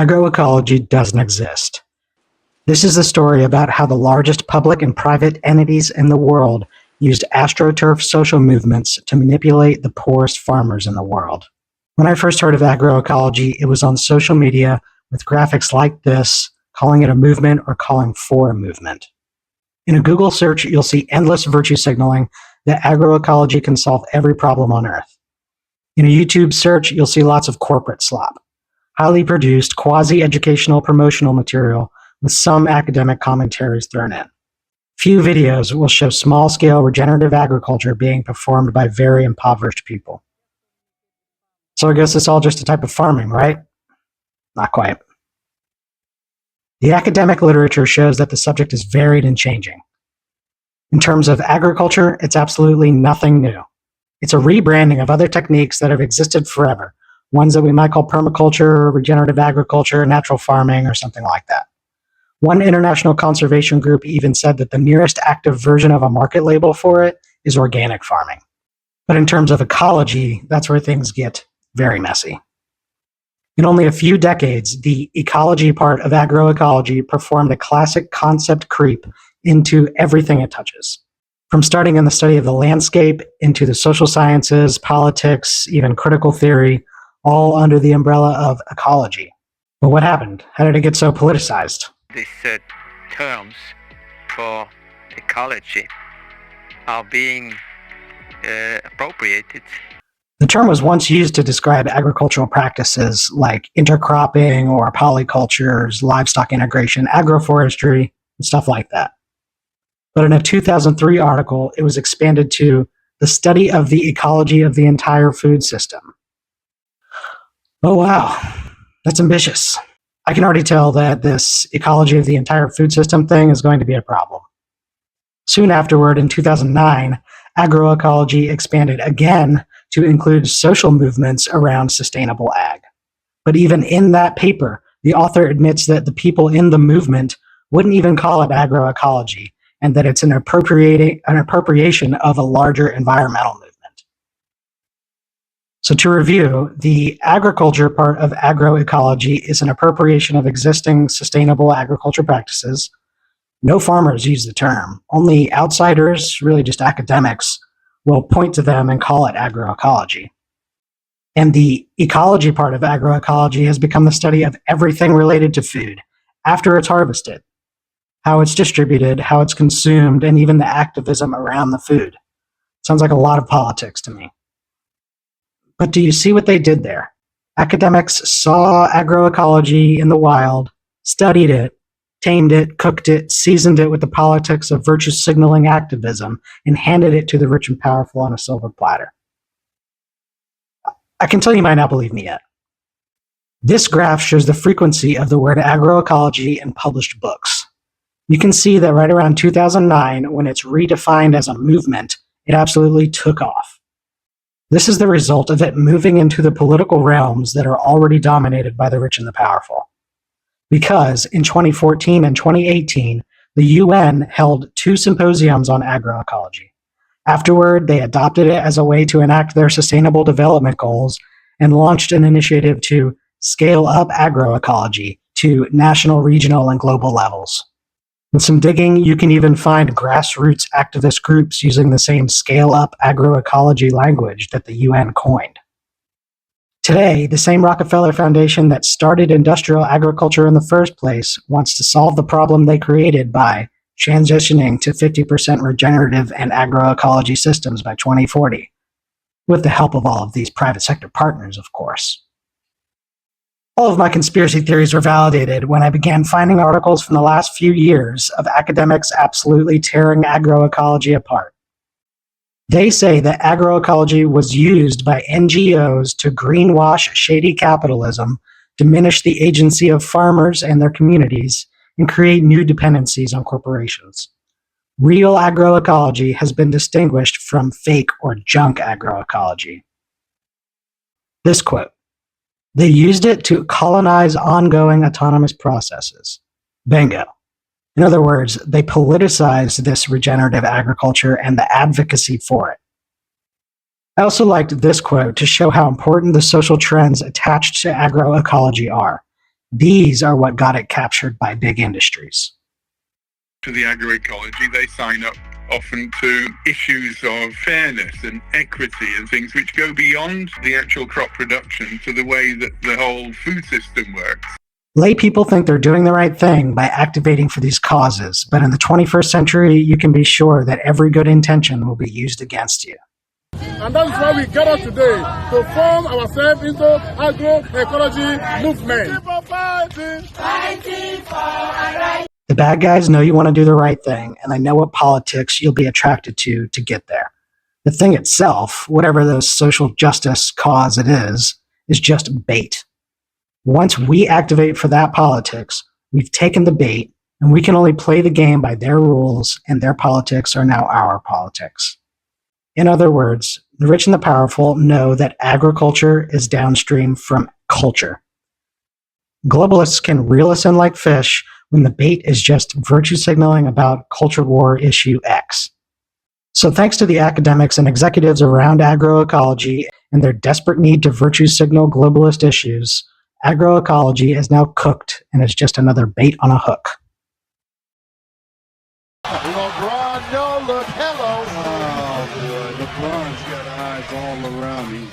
Agroecology doesn't exist. This is the story about how the largest public and private entities in the world used astroturf social movements to manipulate the poorest farmers in the world. When I first heard of agroecology, it was on social media with graphics like this, calling it a movement or calling for a movement. In a Google search, you'll see endless virtue signaling that agroecology can solve every problem on Earth. In a YouTube search, you'll see lots of corporate slop, highly produced, quasi-educational promotional material with some academic commentaries thrown in. Few videos will show small-scale regenerative agriculture being performed by very impoverished people. So I guess it's all just a type of farming, right? Not quite. The academic literature shows that the subject is varied and changing. In terms of agriculture, it's absolutely nothing new. It's a rebranding of other techniques that have existed forever, ones that we might call permaculture, regenerative agriculture, natural farming, or something like that. One international conservation group even said that the nearest active version of a market label for it is organic farming. But in terms of ecology, that's where things get very messy. In only a few decades, the ecology part of agroecology performed a classic concept creep into everything it touches. From starting in the study of the landscape into the social sciences, politics, even critical theory, all under the umbrella of ecology. But what happened? How did it get so politicized? These terms for ecology are being appropriated. The term was once used to describe agricultural practices like intercropping or polycultures, livestock integration, agroforestry, and stuff like that. But in a 2003 article, it was expanded to the study of the ecology of the entire food system. Oh wow, that's ambitious. I can already tell that this ecology of the entire food system thing is going to be a problem. Soon afterward, in 2009, agroecology expanded again to include social movements around sustainable ag. But even in that paper, the author admits that the people in the movement wouldn't even call it agroecology, and that it's an appropriation of a larger environmental movement. So to review, the agriculture part of agroecology is an appropriation of existing sustainable agriculture practices. No farmers use the term. Only outsiders, really just academics, will point to them and call it agroecology. And the ecology part of agroecology has become the study of everything related to food after it's harvested, how it's distributed, how it's consumed, and even the activism around the food. Sounds like a lot of politics to me. But do you see what they did there? Academics saw agroecology in the wild, studied it, tamed it, cooked it, seasoned it with the politics of virtue signaling activism, and handed it to the rich and powerful on a silver platter. I can tell you might not believe me yet. This graph shows the frequency of the word agroecology in published books. You can see that right around 2009, when it's redefined as a movement, it absolutely took off. This is the result of it moving into the political realms that are already dominated by the rich and the powerful. Because in 2014 and 2018, the UN held 2 symposiums on agroecology. Afterward, they adopted it as a way to enact their sustainable development goals and launched an initiative to scale up agroecology to national, regional, and global levels. With some digging, you can even find grassroots activist groups using the same scale-up agroecology language that the UN coined. Today, the same Rockefeller Foundation that started industrial agriculture in the first place wants to solve the problem they created by transitioning to 50% regenerative and agroecology systems by 2040, with the help of all of these private sector partners, of course. All of my conspiracy theories were validated when I began finding articles from the last few years of academics absolutely tearing agroecology apart. They say that agroecology was used by NGOs to greenwash shady capitalism, diminish the agency of farmers and their communities, and create new dependencies on corporations. Real agroecology has been distinguished from fake or junk agroecology. This quote, "They used it to colonize ongoing autonomous processes." Bingo. In other words, they politicized this regenerative agriculture and the advocacy for it. I also liked this quote to show how important the social trends attached to agroecology are. These are what got it captured by big industries. To the agroecology, they sign up often to issues of fairness and equity and things which go beyond the actual crop production to the way that the whole food system works. Lay people think they're doing the right thing by activating for these causes, but in the 21st century, you can be sure that every good intention will be used against you. And that is why we gather today to form ourselves into agroecology movement. The bad guys know you want to do the right thing, and they know what politics you'll be attracted to get there. The thing itself, whatever the social justice cause it is just bait. Once we activate for that politics, we've taken the bait, and we can only play the game by their rules, and their politics are now our politics. In other words, the rich and the powerful know that agriculture is downstream from culture. Globalists can reel us in like fish when the bait is just virtue signaling about culture war issue X. So thanks to the academics and executives around agroecology and their desperate need to virtue signal globalist issues, agroecology is now cooked and is just another bait on a hook. LeBron, no, look, hello. Oh, boy, LeBron's got eyes all around.